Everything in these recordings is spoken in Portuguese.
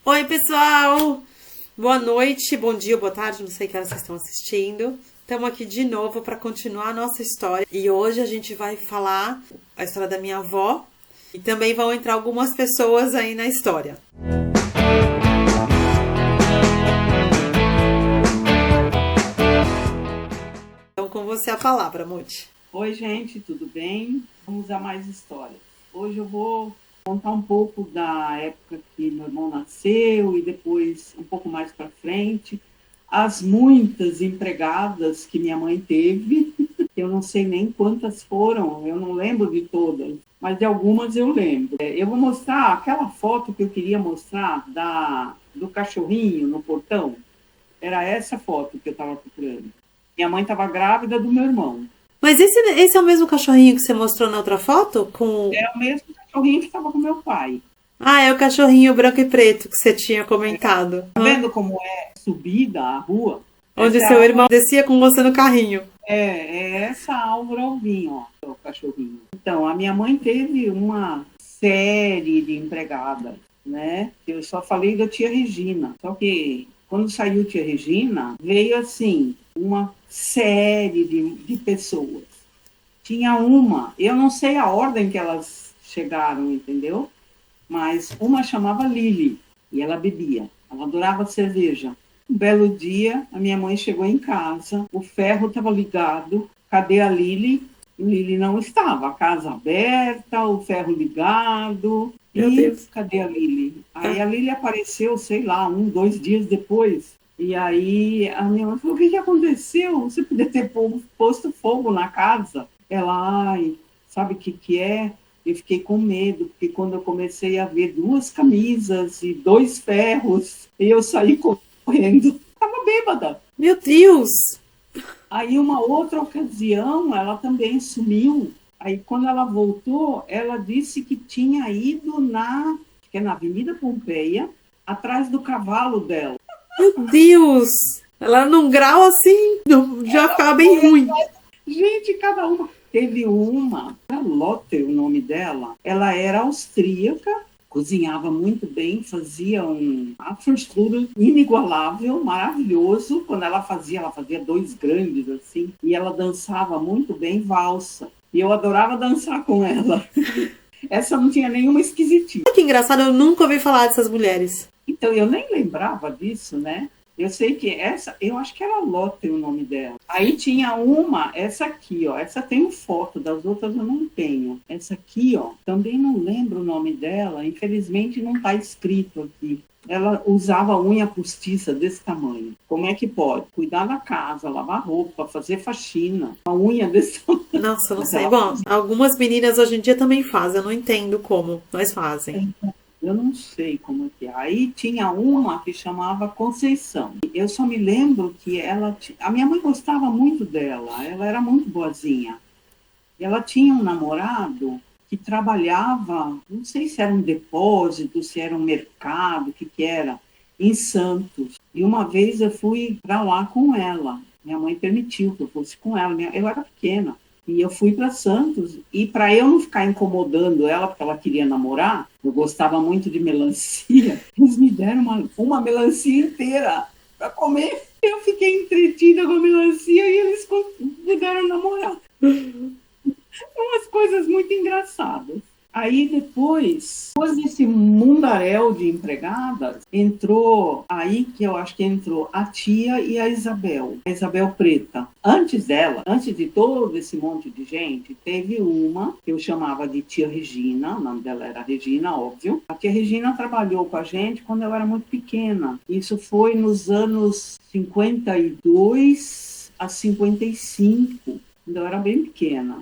Oi, pessoal! Boa noite, bom dia, boa tarde, não sei que horas vocês estão assistindo. Estamos aqui de novo para continuar a nossa história. E hoje a gente vai falar a história da minha avó e também vão entrar algumas pessoas aí na história. Então, com você a palavra, Muti. Oi, gente, tudo bem? Vamos a mais histórias. Hoje eu vou contar um pouco da época que meu irmão nasceu e depois, um pouco mais para frente, as muitas empregadas que minha mãe teve. Eu não sei nem quantas foram, eu não lembro de todas, mas de algumas eu lembro. Eu vou mostrar aquela foto que eu queria mostrar do cachorrinho no portão. Era essa foto que eu estava procurando. Minha mãe estava grávida do meu irmão. Mas esse é o mesmo cachorrinho que você mostrou na outra foto? É o mesmo cachorrinho que estava com meu pai. Ah, é o cachorrinho branco e preto que você tinha comentado. Tá vendo como é subida a rua? Onde Essa seu irmão descia com você no carrinho. é essa Álvaro Alvim, ó, o cachorrinho. Então, a minha mãe teve uma série de empregadas, né? Eu só falei da tia Regina. Só que quando saiu tia Regina, veio assim, uma série de pessoas. Tinha uma, eu não sei a ordem que elas chegaram, entendeu? Mas uma chamava Lili, e ela bebia. Ela adorava cerveja. Um belo dia, a minha mãe chegou em casa, o ferro estava ligado. Cadê a Lili? Lili não estava. A casa aberta, o ferro ligado. Meu Deus. Cadê a Lili? Aí a Lili apareceu, sei lá, 2 dias depois. E aí a minha mãe falou, o que aconteceu? Você podia ter posto fogo na casa. Ela, ai, sabe o que é? Eu fiquei com medo, porque quando eu comecei a ver 2 camisas e 2 ferros, eu saí correndo. Estava bêbada. Meu Deus! Aí, uma outra ocasião, ela também sumiu. Aí, quando ela voltou, ela disse que tinha ido na Avenida Pompeia, atrás do cavalo dela. Meu Deus! Ela num grau assim, já ficava bem ruim. Gente, cada uma. Teve uma, a Lotte, o nome dela, ela era austríaca, cozinhava muito bem, fazia um Apfelstrudel inigualável, maravilhoso. Quando ela fazia 2 grandes assim, e ela dançava muito bem valsa. E eu adorava dançar com ela. Essa não tinha nenhuma esquisitice. Que engraçado, eu nunca ouvi falar dessas mulheres. Então, eu nem lembrava disso, né? Eu sei que eu acho que era Lotte o nome dela. Aí tinha uma, essa aqui, ó. Essa tem foto, das outras eu não tenho. Essa aqui, ó, também não lembro o nome dela. Infelizmente não está escrito aqui. Ela usava unha postiça desse tamanho. Como é que pode? Cuidar da casa, lavar roupa, fazer faxina. Uma unha desse tamanho. Nossa, não sei. Bom, algumas meninas hoje em dia também fazem. Eu não entendo como, mas fazem. Eu não sei como que é. Aí tinha uma que chamava Conceição. Eu só me lembro que a minha mãe gostava muito dela. Ela era muito boazinha. Ela tinha um namorado que trabalhava, não sei se era um depósito, se era um mercado, o que era, em Santos. E uma vez eu fui para lá com ela. Minha mãe permitiu que eu fosse com ela. Eu era pequena. E eu fui para Santos, e para eu não ficar incomodando ela, porque ela queria namorar, eu gostava muito de melancia, eles me deram uma melancia inteira para comer. Eu fiquei entretida com a melancia e eles puderam namorar. Umas coisas muito engraçadas. Aí depois desse mundaréu de empregadas, entrou, aí que eu acho que entrou a tia e a Isabel Preta. Antes dela, antes de todo esse monte de gente, teve uma que eu chamava de tia Regina, o nome dela era Regina, óbvio. A tia Regina trabalhou com a gente quando eu era muito pequena. Isso foi nos anos 52 a 55, quando eu era bem pequena.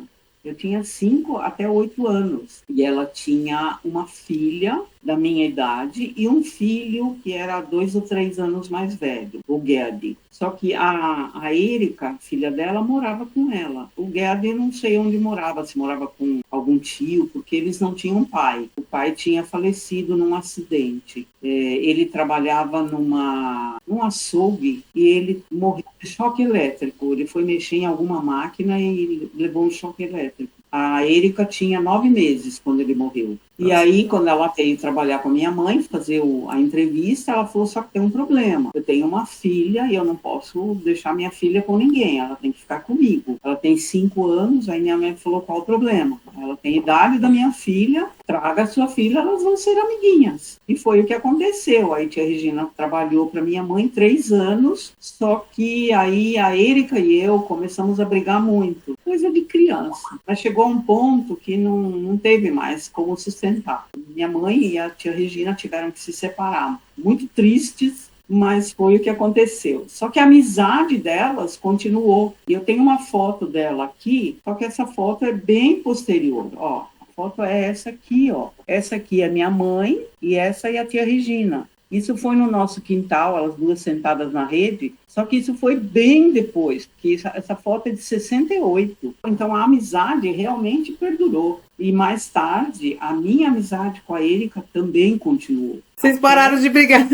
Eu tinha 5 até 8 anos. E ela tinha uma filha da minha idade e um filho que era 2 ou 3 anos mais velho, o Gerd. Só que a Erika, filha dela, morava com ela. O Gerd não sei onde morava, se morava com algum tio, porque eles não tinham pai. O pai tinha falecido num acidente. Ele trabalhava num açougue e ele morreu de choque elétrico. Ele foi mexer em alguma máquina e levou um choque elétrico. A Erika tinha 9 meses quando ele morreu. E aí, quando ela veio trabalhar com a minha mãe, fazer a entrevista, ela falou, só que tem um problema. Eu tenho uma filha e eu não posso deixar minha filha com ninguém. Ela tem que ficar comigo. Ela tem 5 anos, aí minha mãe falou, qual o problema? Ela tem a idade da minha filha, traga a sua filha, elas vão ser amiguinhas. E foi o que aconteceu. Aí tia Regina trabalhou para minha mãe 3 anos, só que aí a Érica e eu começamos a brigar muito. Coisa de criança. Mas chegou a um ponto que não teve mais como sustentar. Minha mãe e a tia Regina tiveram que se separar. Muito tristes, mas foi o que aconteceu. Só que a amizade delas continuou. E eu tenho uma foto dela aqui, só que essa foto é bem posterior. Ó, a foto é essa aqui, ó. Essa aqui é minha mãe e essa é a tia Regina. Isso foi no nosso quintal, elas duas sentadas na rede, só que isso foi bem depois, porque essa foto é de 68. Então a amizade realmente perdurou. E mais tarde, a minha amizade com a Érica também continuou. Vocês pararam de brigar.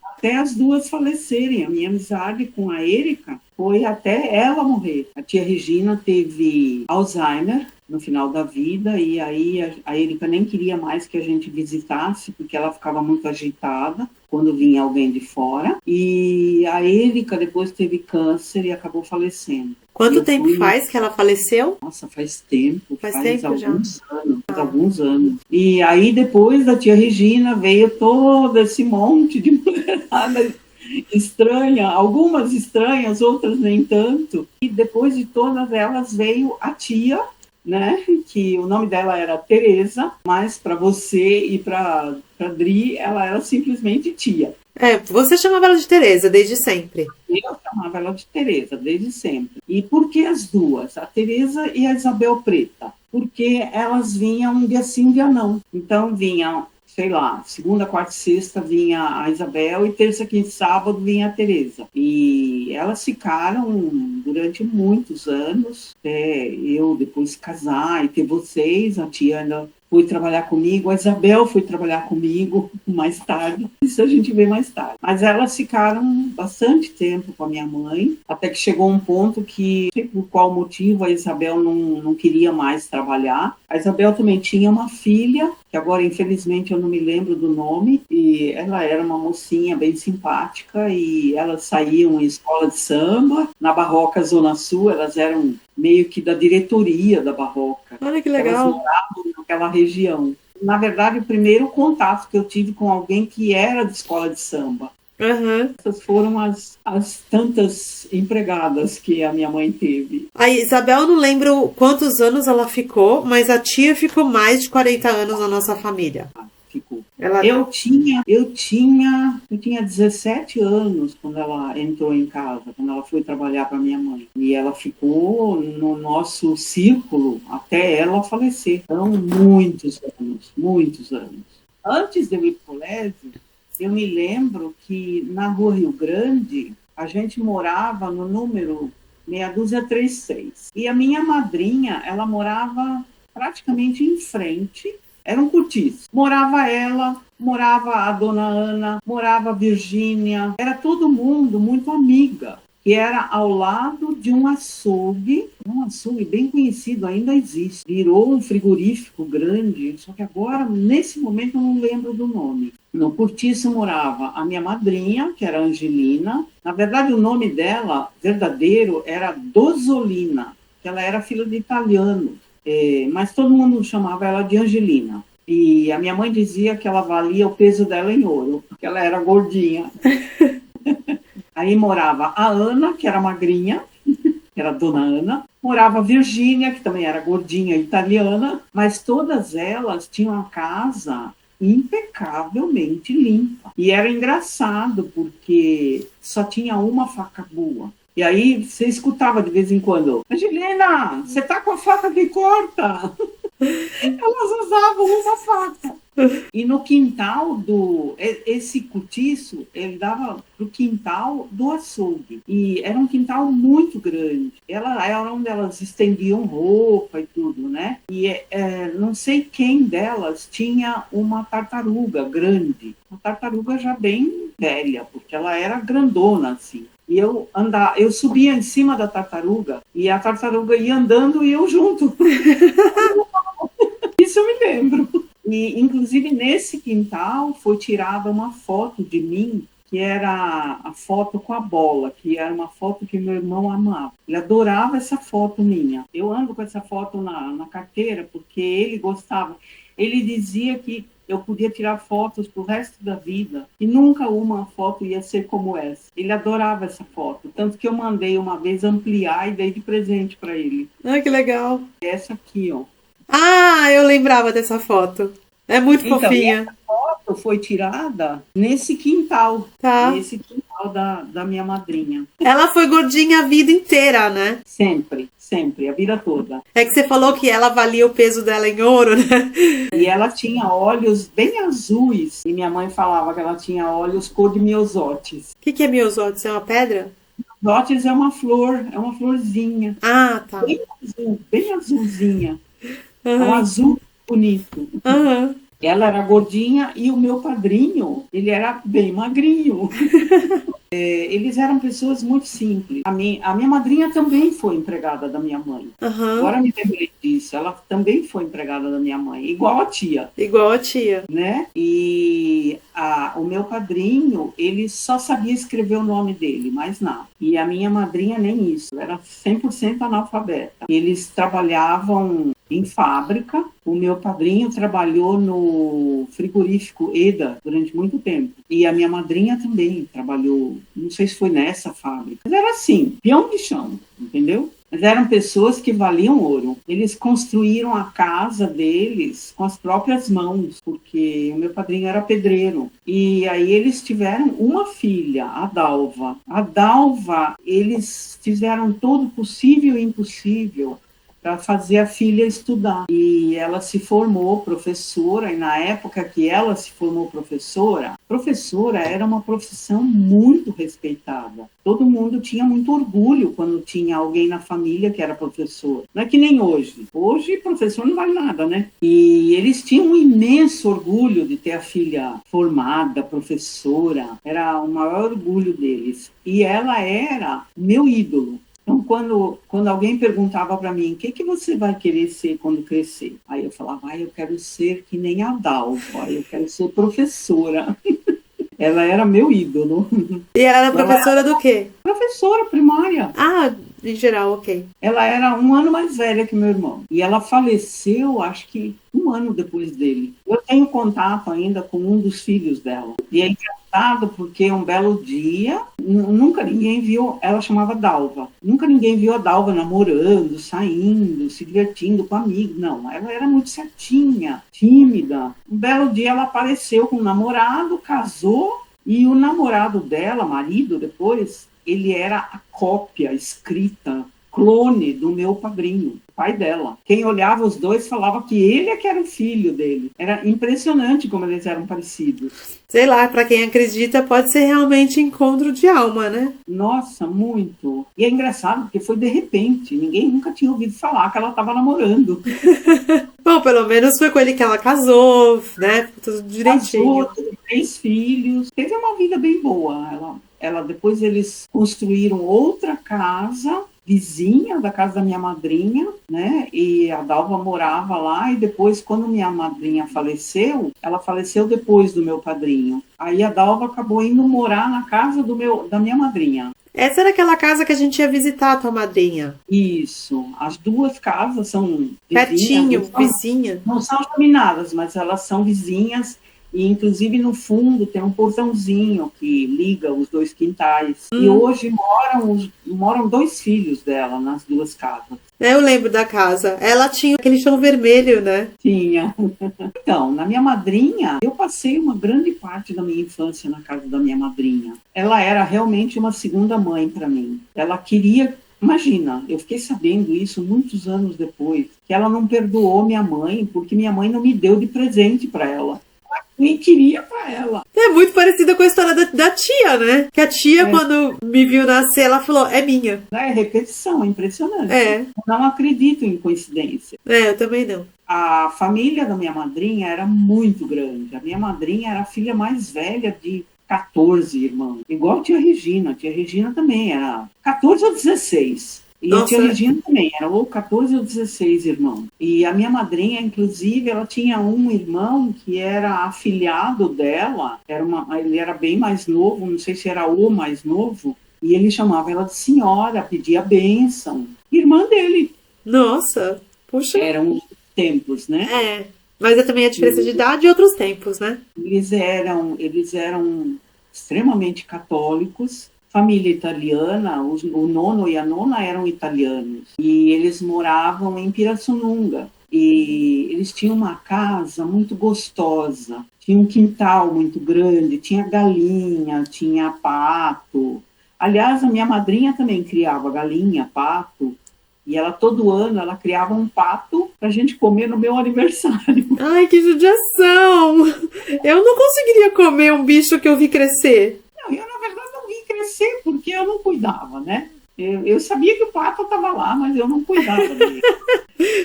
Até as duas falecerem. A minha amizade com a Érica foi até ela morrer. A tia Regina teve Alzheimer no final da vida, e aí a Érica nem queria mais que a gente visitasse, porque ela ficava muito agitada quando vinha alguém de fora. E a Érica depois teve câncer e acabou falecendo. Quanto tempo faz que ela faleceu? Nossa, faz tempo. Faz tempo alguns anos. Faz alguns anos. E aí depois da tia Regina veio todo esse monte de mulherada estranha, algumas estranhas, outras nem tanto. E depois de todas elas veio a tia, né, que o nome dela era Teresa, mas para você e para Dri, ela era simplesmente tia. Você chamava ela de Teresa desde sempre. Eu chamava ela de Teresa desde sempre. E por que as duas? A Teresa e a Isabel Preta. Porque elas vinham um dia sim, um dia não. Então vinham, sei lá, segunda, quarta e sexta vinha a Isabel e terça, quinta e sábado vinha a Teresa. E elas ficaram durante muitos anos, até eu depois casar e ter vocês. A tia ainda foi trabalhar comigo, a Isabel foi trabalhar comigo mais tarde, isso a gente vê mais tarde. Mas elas ficaram bastante tempo com a minha mãe, até que chegou um ponto que, não sei por qual motivo, a Isabel não queria mais trabalhar. A Isabel também tinha uma filha, que agora infelizmente eu não me lembro do nome, e ela era uma mocinha bem simpática, e elas saíam em escola de samba, na Barroca Zona Sul, elas eram meio que da diretoria da Barroca. Olha que legal. Elas moravam naquela região. Na verdade, o primeiro contato que eu tive com alguém que era de escola de samba. Uhum. Essas foram as tantas empregadas que a minha mãe teve. A Isabel, não lembro quantos anos ela ficou, mas a tia ficou mais de 40 anos na nossa família. Ficou. Ela... Eu tinha 17 anos quando ela entrou em casa, quando ela foi trabalhar para minha mãe. E ela ficou no nosso círculo até ela falecer. Então, muitos anos. Antes de eu ir para o colégio, eu me lembro que na Rua Rio Grande, a gente morava no número 6236. E a minha madrinha, ela morava praticamente em frente. Era um cortiço. Morava ela, morava a dona Ana, morava a Virgínia. Era todo mundo muito amiga, que era ao lado de um açougue bem conhecido, ainda existe. Virou um frigorífico grande, só que agora, nesse momento, eu não lembro do nome. No cortiço morava a minha madrinha, que era Angelina. Na verdade, o nome dela, verdadeiro, era Dozolina, que ela era filha de italiano. Mas todo mundo chamava ela de Angelina. E a minha mãe dizia que ela valia o peso dela em ouro, porque ela era gordinha. Aí morava a Ana, que era magrinha, que era a dona Ana. Morava a Virgínia, que também era gordinha, italiana. Mas todas elas tinham a casa impecavelmente limpa. E era engraçado, porque só tinha uma faca boa. E aí você escutava de vez em quando: Angelina, você tá com a faca que corta? Elas usavam uma faca. E no quintal esse cortiço, ele dava pro quintal do açougue. E era um quintal muito grande. Era onde elas estendiam roupa e tudo, né? E não sei quem delas tinha uma tartaruga grande. Uma tartaruga já bem velha, porque ela era grandona, assim. E eu subia em cima da tartaruga, e a tartaruga ia andando e eu junto. Isso eu me lembro. E, inclusive, nesse quintal foi tirada uma foto de mim, que era a foto com a bola, que era uma foto que meu irmão amava. Ele adorava essa foto minha. Eu ando com essa foto na carteira, porque ele gostava. Ele dizia que eu podia tirar fotos pro resto da vida e nunca uma foto ia ser como essa. Ele adorava essa foto, tanto que eu mandei uma vez ampliar e dei de presente para ele. Ah, que legal. Essa aqui, ó. Ah, eu lembrava dessa foto. É muito Então, fofinha. essa foto foi tirada nesse quintal, Tá. nesse quintal da minha madrinha. Ela foi gordinha a vida inteira, né? Sempre, sempre, a vida toda. É que você falou que ela valia o peso dela em ouro, né? E ela tinha olhos bem azuis. E minha mãe falava que ela tinha olhos cor de miosotes. O que é miosótis? É uma pedra? Miosotes é uma flor, é uma florzinha. Ah, tá. Bem azulzinha. É um Aham. azul bonito. Aham. Ela era gordinha e o meu padrinho, ele era bem magrinho. Eles eram pessoas muito simples. A minha madrinha também foi empregada da minha mãe. Aham. Agora me lembrei disso. Ela também foi empregada da minha mãe, igual a tia, Igual a tia. né? E o meu padrinho, ele só sabia escrever o nome dele, mais nada. E a minha madrinha nem isso, era 100% analfabeta. Eles trabalhavam em fábrica. O meu padrinho trabalhou no frigorífico Eda durante muito tempo. E a minha madrinha também trabalhou, não sei se foi nessa fábrica. Mas era assim, peão de chão, entendeu? Mas eram pessoas que valiam ouro. Eles construíram a casa deles com as próprias mãos, porque o meu padrinho era pedreiro. E aí eles tiveram uma filha, a Dalva. A Dalva, eles fizeram todo possível e impossível para fazer a filha estudar. E ela se formou professora, e na época que ela se formou professora era uma profissão muito respeitada. Todo mundo tinha muito orgulho quando tinha alguém na família que era professor. Não é que nem hoje. Hoje, professor não vale nada, né? E eles tinham um imenso orgulho de ter a filha formada, professora. Era o maior orgulho deles. E ela era meu ídolo. Então, quando alguém perguntava para mim, o que você vai querer ser quando crescer? Aí eu falava, eu quero ser que nem a Dalva, eu quero ser professora. Ela era meu ídolo. E ela era professora do quê? Professora primária. Ah, em geral, ok. Ela era um ano mais velha que meu irmão. E ela faleceu, acho que um ano depois dele. Eu tenho contato ainda com um dos filhos dela. E é engraçado porque um belo dia, nunca ninguém viu, ela chamava Dalva. Nunca ninguém viu a Dalva namorando, saindo, se divertindo com amigos. Não, ela era muito certinha, tímida. Um belo dia ela apareceu com um namorado, casou, e o namorado dela, marido depois, ele era a cópia escrita, clone do meu padrinho, pai dela. Quem olhava os dois falava que ele é que era o filho dele. Era impressionante como eles eram parecidos. Sei lá, pra quem acredita, pode ser realmente encontro de alma, né? Nossa, muito. E é engraçado porque foi de repente. Ninguém nunca tinha ouvido falar que ela estava namorando. Bom, pelo menos foi com ele que ela casou, né? Tudo direitinho. Casou, teve 3 filhos. Teve uma vida bem boa. Depois eles construíram outra casa vizinha da casa da minha madrinha, né? E a Dalva morava lá, e depois, quando minha madrinha faleceu, ela faleceu depois do meu padrinho. Aí a Dalva acabou indo morar na casa da minha madrinha. Essa era aquela casa que a gente ia visitar a tua madrinha. Isso. As 2 casas são Pertinho, vizinhas, vizinha. não são geminadas, mas elas são vizinhas. E, inclusive, no fundo tem um portãozinho que liga os 2 quintais. E hoje moram 2 filhos dela nas 2 casas. Eu lembro da casa. Ela tinha aquele chão vermelho, né? Tinha. Então, na minha madrinha, eu passei uma grande parte da minha infância na casa da minha madrinha. Ela era realmente uma segunda mãe para mim. Ela queria... Imagina, eu fiquei sabendo isso muitos anos depois, que ela não perdoou minha mãe porque minha mãe não me deu de presente para ela. Nem queria pra ela. É muito parecida com a história da tia, né? Que a tia, quando me viu nascer, ela falou, é minha. É repetição, é impressionante. É. Eu não acredito em coincidência. Eu também não. A família da minha madrinha era muito grande. A minha madrinha era a filha mais velha de 14 irmãos. Igual a tia Regina. A tia Regina também era 14 ou 16. E a tia Regina também, era ou 14 ou 16 irmãos. E a minha madrinha, inclusive, ela tinha um irmão que era afilhado dela, ele era bem mais novo, não sei se era o mais novo, e ele chamava ela de senhora, pedia bênção. Irmã dele. Nossa, puxa. Eram os tempos, né? É, mas é também a diferença de idade e outros tempos, né? Eles eram extremamente católicos, família italiana, o nono e a nona eram italianos, e eles moravam em Pirassununga, e eles tinham uma casa muito gostosa, tinha um quintal muito grande, tinha galinha, tinha pato. Aliás, a minha madrinha também criava galinha, pato, e ela todo ano ela criava um pato pra gente comer no meu aniversário. Ai, que judiação! Eu não conseguiria comer um bicho que eu vi crescer. Não, eu na verdade não vi crescer porque eu não cuidava, né? Eu sabia que o pato estava lá, mas eu não cuidava dele.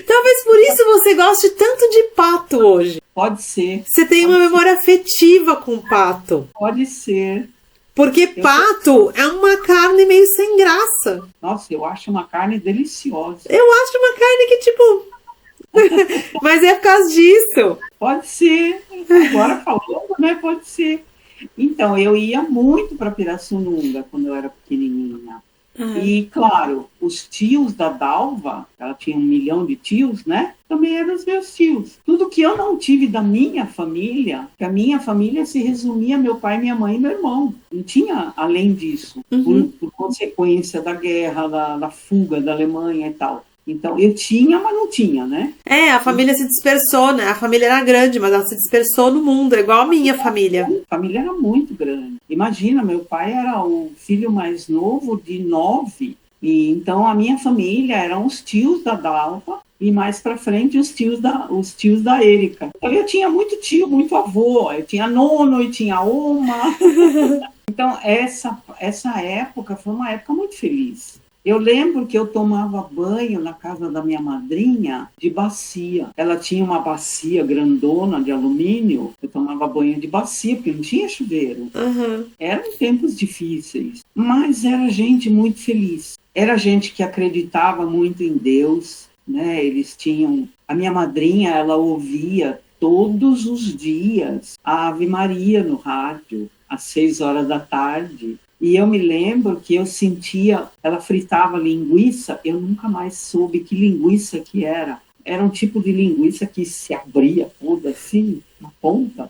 Talvez por isso você goste tanto de pato hoje. Pode ser. Você tem uma memória afetiva com o pato. Pode ser. Porque pato é uma carne meio sem graça. Nossa, eu acho uma carne deliciosa. Eu acho uma carne que, tipo... Mas é por causa disso. Pode ser. Agora falando, né? Pode ser. Então, eu ia muito para Pirassununga quando eu era pequenininha. E, claro, os tios da Dalva, ela tinha 1 milhão de tios, né? Também eram os meus tios. Tudo que eu não tive da minha família, que a minha família se resumia a meu pai, minha mãe e meu irmão. Não tinha além disso, por consequência da guerra, da fuga da Alemanha e tal. Então, eu tinha, mas não tinha, né? É, a família se dispersou, né? A família era grande, mas ela se dispersou no mundo, é igual a minha família. A família era muito grande. Imagina, meu pai era o filho mais novo de 9, e então a minha família eram os tios da Dalva, e mais pra frente os tios da Érica. Então, eu tinha muito tio, muito avô, eu tinha nono e tinha oma. Então, essa época foi uma época muito feliz. Eu lembro que eu tomava banho na casa da minha madrinha de bacia. Ela tinha uma bacia grandona de alumínio. Eu tomava banho de bacia, porque não tinha chuveiro. Eram tempos difíceis, mas era gente muito feliz. Era gente que acreditava muito em Deus, né? Eles tinham... A minha madrinha, ela ouvia todos os dias a Ave Maria no rádio, às 6 horas da tarde. E eu me lembro que eu sentia, ela fritava linguiça, eu nunca mais soube que linguiça que era. Era um tipo de linguiça que se abria toda assim, na ponta,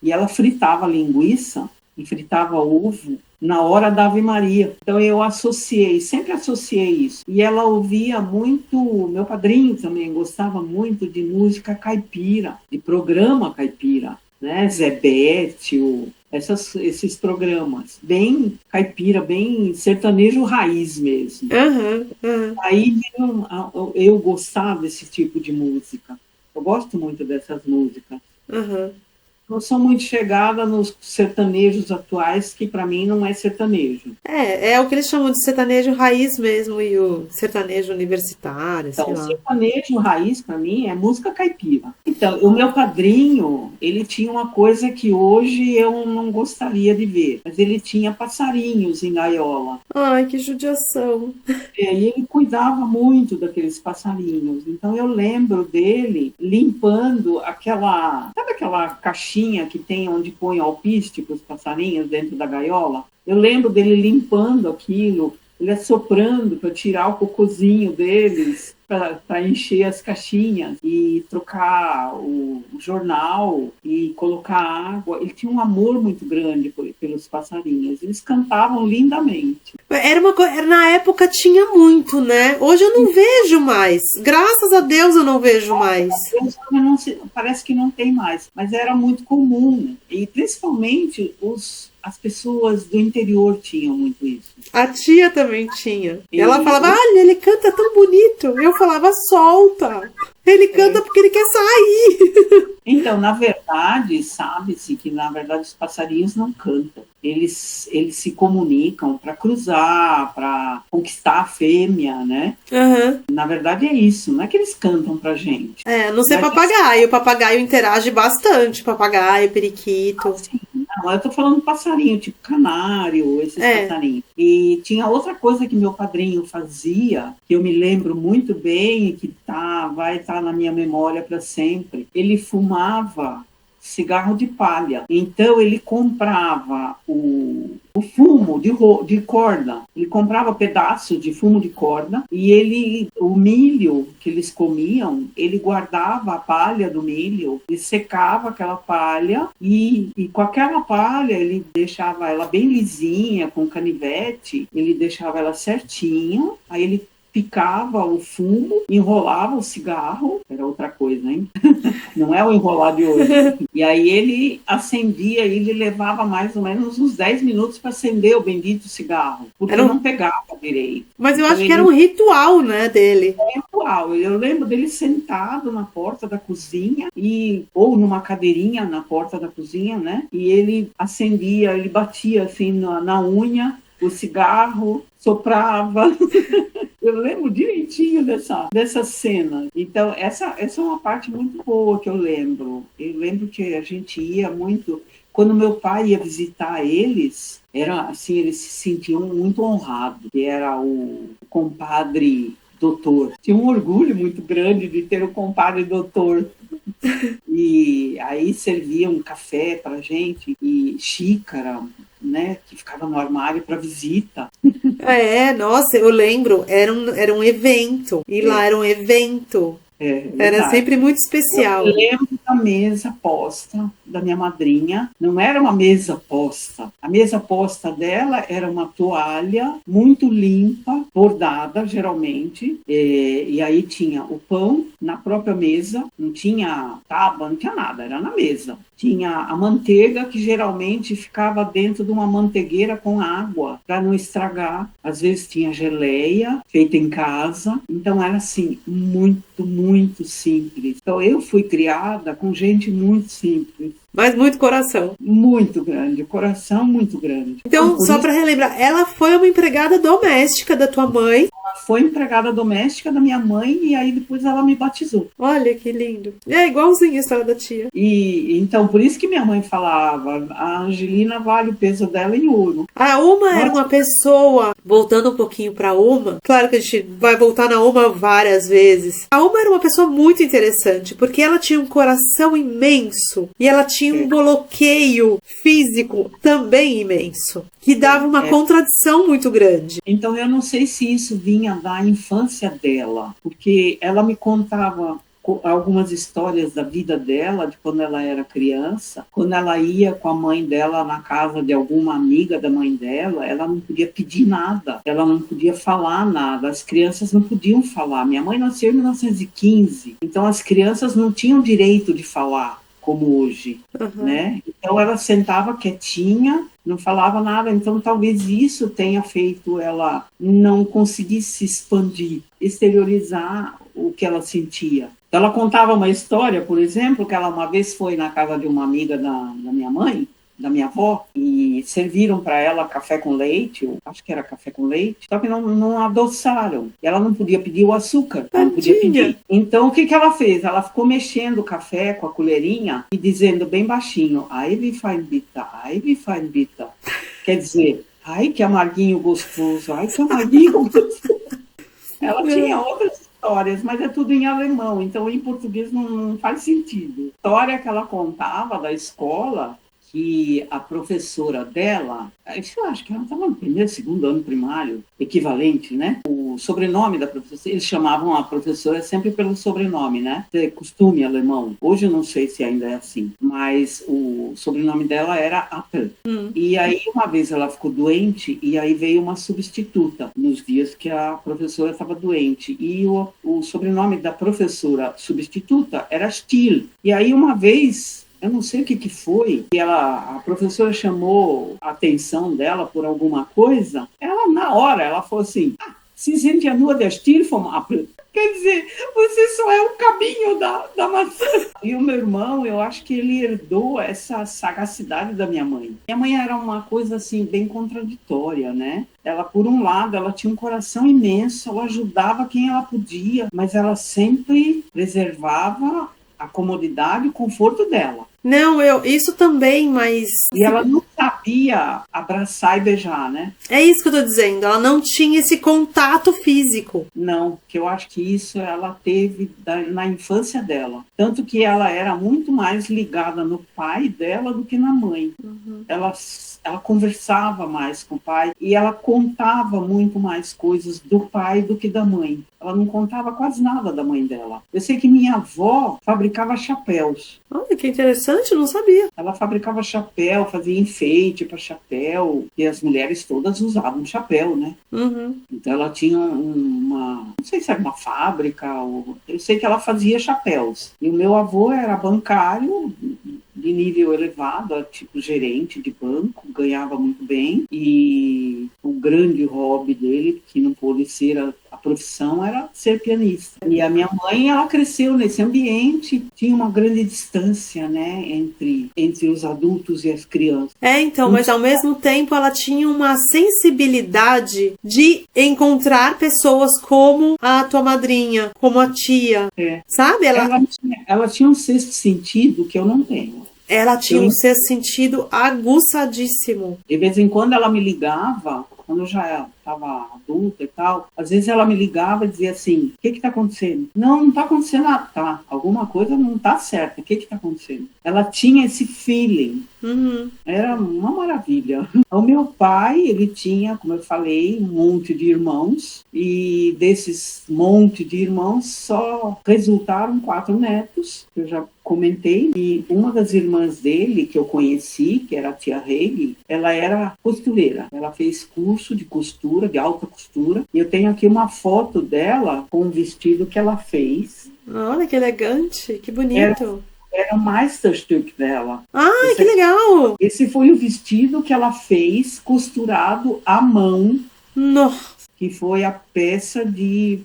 e ela fritava linguiça e fritava ovo na hora da Ave Maria. Então eu sempre associei isso. E ela ouvia muito, meu padrinho também gostava muito de música caipira, de programa caipira, né? Zé Bétio, esses programas, bem caipira, bem sertanejo raiz mesmo. Aí eu gostava desse tipo de música. Eu gosto muito dessas músicas. Não sou muito chegada nos sertanejos atuais, que para mim não é sertanejo. É o que eles chamam de sertanejo raiz mesmo, e o sertanejo universitário, então, sei lá. O sertanejo raiz, para mim, é música caipira. Então, o meu padrinho, ele tinha uma coisa que hoje eu não gostaria de ver, mas ele tinha passarinhos em gaiola. Ai, que judiação. E ele cuidava muito daqueles passarinhos. Então, eu lembro dele limpando sabe aquela caixinha que tem onde põe alpiste para os passarinhos dentro da gaiola? Eu lembro dele limpando aquilo, ele assoprando para tirar o cocôzinho deles, para encher as caixinhas e trocar o jornal e colocar água. Ele tinha um amor muito grande pelos passarinhos. Eles cantavam lindamente. Na época tinha muito, né? Hoje eu não vejo mais. Graças a Deus eu não vejo mais. Parece que não tem mais, mas era muito comum. E principalmente as pessoas do interior tinham muito isso. A tia também tinha. E ela falava, olha, ele canta tão bonito. Eu falava, solta. Ele canta porque ele quer sair. Então, na verdade, sabe-se que, na verdade, os passarinhos não cantam. Eles se comunicam para cruzar, para conquistar a fêmea, né? Na verdade é isso, não é que eles cantam pra gente. Não sei papagaio. O papagaio interage bastante, papagaio, periquito. Sim, Não, eu tô falando passarinho, tipo canário, esses passarinhos. E tinha outra coisa que meu padrinho fazia, que eu me lembro muito bem e que vai estar na minha memória para sempre. Ele fumava cigarro de palha. Então ele comprava o fumo de corda. Ele comprava pedaços de fumo de corda e o milho que eles comiam, ele guardava a palha do milho e secava aquela palha e com aquela palha ele deixava ela bem lisinha, com canivete, ele deixava ela certinha, aí ele picava o fumo, enrolava o cigarro, era outra coisa, hein? Não é o enrolar de hoje. E aí ele acendia, ele levava mais ou menos uns 10 minutos para acender o bendito cigarro, porque não pegava direito. Mas eu acho que era um ritual, né, dele. É um ritual. Eu lembro dele sentado na porta da cozinha, ou numa cadeirinha na porta da cozinha, né? E ele acendia, ele batia assim na unha, o cigarro, soprava. Eu lembro direitinho dessa cena. Então, essa é uma parte muito boa que eu lembro. Eu lembro que a gente ia muito... Quando meu pai ia visitar eles, era assim, eles se sentiam muito honrados. Que era o compadre doutor. Tinha um orgulho muito grande de ter o compadre doutor. E aí serviam um café pra gente e xícara, né, que ficava no armário para visita. Nossa, eu lembro, era um evento, e lá era um evento. Era sempre muito especial. Eu lembro da mesa posta da minha madrinha. Não era uma mesa posta. A mesa posta dela era uma toalha muito limpa, bordada, geralmente. E aí tinha o pão na própria mesa. Não tinha tábua, não tinha nada. Era na mesa. Tinha a manteiga, que geralmente ficava dentro de uma mantegueira com água, para não estragar. Às vezes tinha geleia, feita em casa. Então era assim, muito, muito simples. Então eu fui criada com gente muito simples. Mas muito coração. Muito grande, coração muito grande. Então, só para relembrar, ela foi uma empregada doméstica da tua mãe. Ela foi empregada doméstica da minha mãe e aí depois ela me batizou. Olha que lindo. É igualzinho a história da tia. E então, por isso que minha mãe falava, a Angelina vale o peso dela em ouro. A Uma era uma pessoa, voltando um pouquinho pra Uma, claro que a gente vai voltar na Uma várias vezes. A Uma era uma pessoa muito interessante, porque ela tinha um coração imenso e ela tinha um bloqueio físico também imenso, que dava uma contradição muito grande. Então eu não sei se isso vinha da infância dela, porque ela me contava algumas histórias da vida dela, de quando ela era criança. Quando ela ia com a mãe dela na casa de alguma amiga da mãe dela, ela não podia pedir nada, ela não podia falar nada, as crianças não podiam falar. Minha mãe nasceu em 1915, então as crianças não tinham direito de falar como hoje, né? Então ela sentava quietinha, não falava nada, então talvez isso tenha feito ela não conseguir se expandir, exteriorizar o que ela sentia. Ela contava uma história, por exemplo, que ela uma vez foi na casa de uma amiga da minha mãe, da minha avó, e serviram para ela café com leite, eu acho que era café com leite, só que não adoçaram. Ela não podia pedir o açúcar, ela não podia pedir. Então, o que ela fez? Ela ficou mexendo o café com a colherinha e dizendo bem baixinho, ai, wie fein bitter, ai, wie fein bitter. Quer dizer, ai, que amarguinho gostoso, ai, que amarguinho gostoso. Ela tinha outras histórias, mas é tudo em alemão, então em português não faz sentido. A história que ela contava da escola, que a professora dela, eu acho que ela estava no primeiro, segundo ano primário, equivalente, né? O sobrenome da professora, eles chamavam a professora sempre pelo sobrenome, né? É costume alemão. Hoje eu não sei se ainda é assim, mas o sobrenome dela era Appel. E aí uma vez ela ficou doente e aí veio uma substituta nos dias que a professora estava doente. E o sobrenome da professora substituta era Still. E aí uma vez... Eu não sei o que foi, que a professora chamou a atenção dela por alguma coisa. Ela, na hora, ela falou assim, Sie sind ja nur der Stiel vom Apfel. Quer dizer, você só é o cabinho da maçã. E o meu irmão, eu acho que ele herdou essa sagacidade da minha mãe. Minha mãe era uma coisa, assim, bem contraditória, né? Ela, por um lado, ela tinha um coração imenso, ela ajudava quem ela podia, mas ela sempre preservava a comodidade e o conforto dela. Não, isso também, mas... E ela não sabia abraçar e beijar, né? É isso que eu tô dizendo, ela não tinha esse contato físico. Não, que eu acho que isso ela teve na infância dela. Tanto que ela era muito mais ligada no pai dela do que na mãe. Ela conversava mais com o pai e ela contava muito mais coisas do pai do que da mãe. Ela não contava quase nada da mãe dela. Eu sei que minha avó fabricava chapéus. Olha, que interessante, eu não sabia. Ela fabricava chapéu, fazia enfeite para chapéu, e as mulheres todas usavam chapéu, né? Então ela tinha não sei se era uma fábrica, eu sei que ela fazia chapéus. E o meu avô era bancário, de nível elevado, tipo gerente de banco, ganhava muito bem. E o grande hobby dele, que não pôde ser a profissão, era ser pianista. E a minha mãe, ela cresceu nesse ambiente, tinha uma grande distância, né, entre os adultos e as crianças. Então, mas ao mesmo tempo ela tinha uma sensibilidade de encontrar pessoas como a tua madrinha, como a tia, sabe? Ela tinha um sexto sentido que eu não tenho. Ela tinha um sexto sentido aguçadíssimo. De vez em quando ela me ligava, quando eu já estava adulta e tal, às vezes ela me ligava e dizia assim, o que está acontecendo? Não está acontecendo nada. Tá, alguma coisa não está certa, o que está acontecendo? Ela tinha esse feeling. Era uma maravilha. O meu pai, ele tinha, como eu falei, um monte de irmãos, e desses monte de irmãos só resultaram 4 netos, que eu já comentei, e uma das irmãs dele, que eu conheci, que era a tia Regi, ela era costureira. Ela fez curso de costura, de alta costura, e eu tenho aqui uma foto dela com o vestido que ela fez. Olha, que elegante, que bonito. Era o Meisterstück dela. Que legal! Esse foi o vestido que ela fez, costurado à mão. Nossa! Que foi a peça de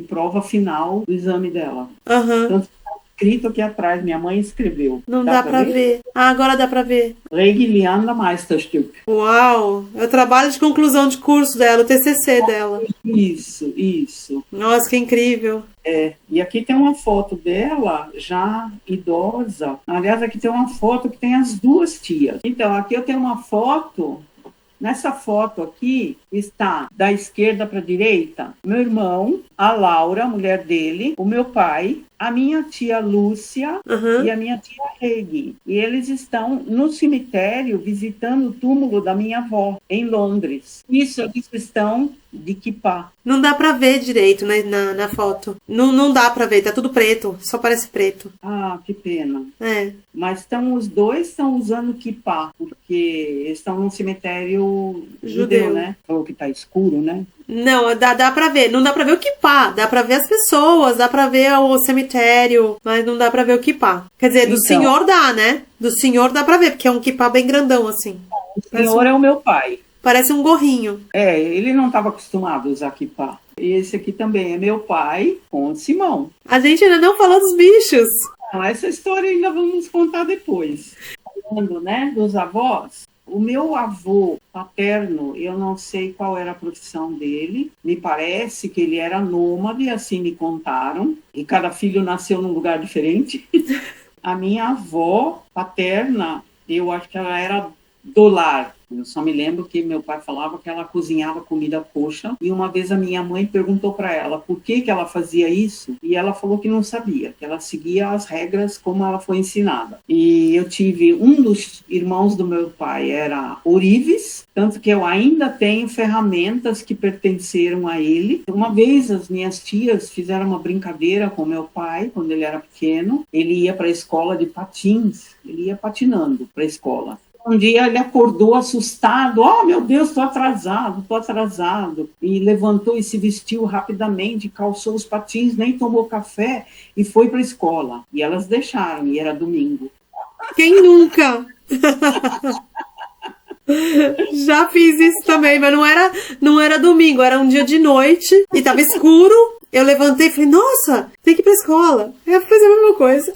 prova final do exame dela. Tanto escrito aqui atrás, minha mãe escreveu. Não dá pra ver. Agora dá pra ver. Regiliana Meisterstück. Uau! É o trabalho de conclusão de curso dela, o TCC dela. Isso. Nossa, que incrível. E aqui tem uma foto dela, já idosa. Aliás, aqui tem uma foto que tem as 2 tias. Então, aqui eu tenho uma foto. Nessa foto aqui está da esquerda para a direita meu irmão, a Laura, a mulher dele, o meu pai, a minha tia Lúcia e a minha tia Regi. E eles estão no cemitério visitando o túmulo da minha avó, em Londres. Isso, eles estão de kippah. Não dá pra ver direito na foto. Não dá pra ver, tá tudo preto, só parece preto. Ah, que pena. Mas os dois estão usando kippah, porque estão num cemitério judeu, né? Falou que tá escuro, né? Não, dá pra ver. Não dá pra ver o kippah. Dá pra ver as pessoas, dá pra ver o cemitério, mas não dá pra ver o kippah. Quer dizer, do senhor dá, né? Do senhor dá pra ver, porque é um kippah bem grandão, assim. O senhor é o meu pai. Parece um gorrinho. Ele não estava acostumado a usar kippah. E esse aqui também é meu pai com o Simão. A gente ainda não falou dos bichos. Essa história ainda vamos contar depois. Falando, né, dos avós, o meu avô paterno, eu não sei qual era a profissão dele, me parece que ele era nômade, assim me contaram, e cada filho nasceu num lugar diferente. A minha avó paterna, eu acho que ela era do lar. Eu só me lembro que meu pai falava que ela cozinhava comida coxa, e uma vez a minha mãe perguntou para ela por que ela fazia isso, e ela falou que não sabia, que ela seguia as regras como ela foi ensinada. E eu tive um dos irmãos do meu pai, era ourives, tanto que eu ainda tenho ferramentas que pertenceram a ele. Uma vez as minhas tias fizeram uma brincadeira com meu pai, quando ele era pequeno, ele ia para a escola de patins, ele ia patinando para a escola. Um dia ele acordou assustado, meu Deus, estou atrasado. E levantou e se vestiu rapidamente, calçou os patins, nem tomou café e foi para a escola. E elas deixaram, e era domingo. Quem nunca? Já fiz isso também, mas não era domingo, era um dia de noite e estava escuro. Eu levantei e falei, nossa, tem que ir pra escola. Eu fiz a mesma coisa.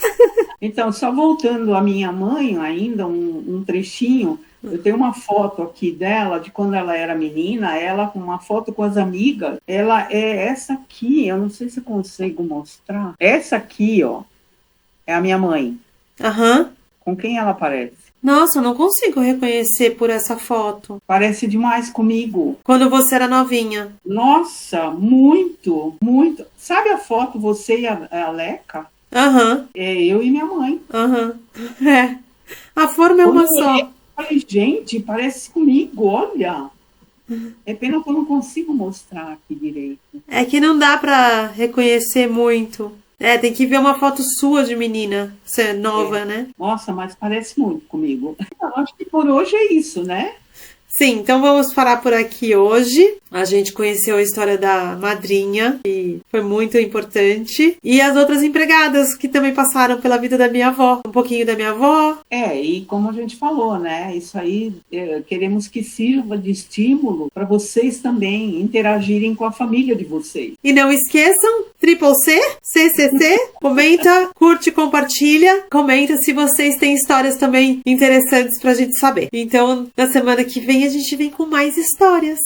Então, só voltando à minha mãe, ainda um trechinho, eu tenho uma foto aqui dela, de quando ela era menina, ela com uma foto com as amigas. Ela é essa aqui, eu não sei se eu consigo mostrar. Essa aqui, ó, é a minha mãe. Com quem ela parece? Nossa, eu não consigo reconhecer por essa foto. Parece demais comigo. Quando você era novinha. Nossa, muito, muito. Sabe a foto, você e a Leca? Aham, É eu e minha mãe. aham. É. A forma é Quando uma eu olhei, só. eu falei, gente, parece comigo, olha. É pena que eu não consigo mostrar aqui direito. É que não dá pra reconhecer muito. É, tem que ver uma foto sua de menina. Você é nova, né? Nossa, mas parece muito comigo. Eu acho que por hoje é isso, né? Sim, então vamos parar por aqui hoje. A gente conheceu a história da madrinha, que foi muito importante, e as outras empregadas que também passaram pela vida da minha avó. Um pouquinho da minha avó. E como a gente falou, né? Isso aí, queremos que sirva de estímulo para vocês também interagirem com a família de vocês. E não esqueçam, Triple C, CCC, comenta, curte, compartilha, comenta se vocês têm histórias também interessantes pra gente saber. Então, na semana que vem a gente vem com mais histórias.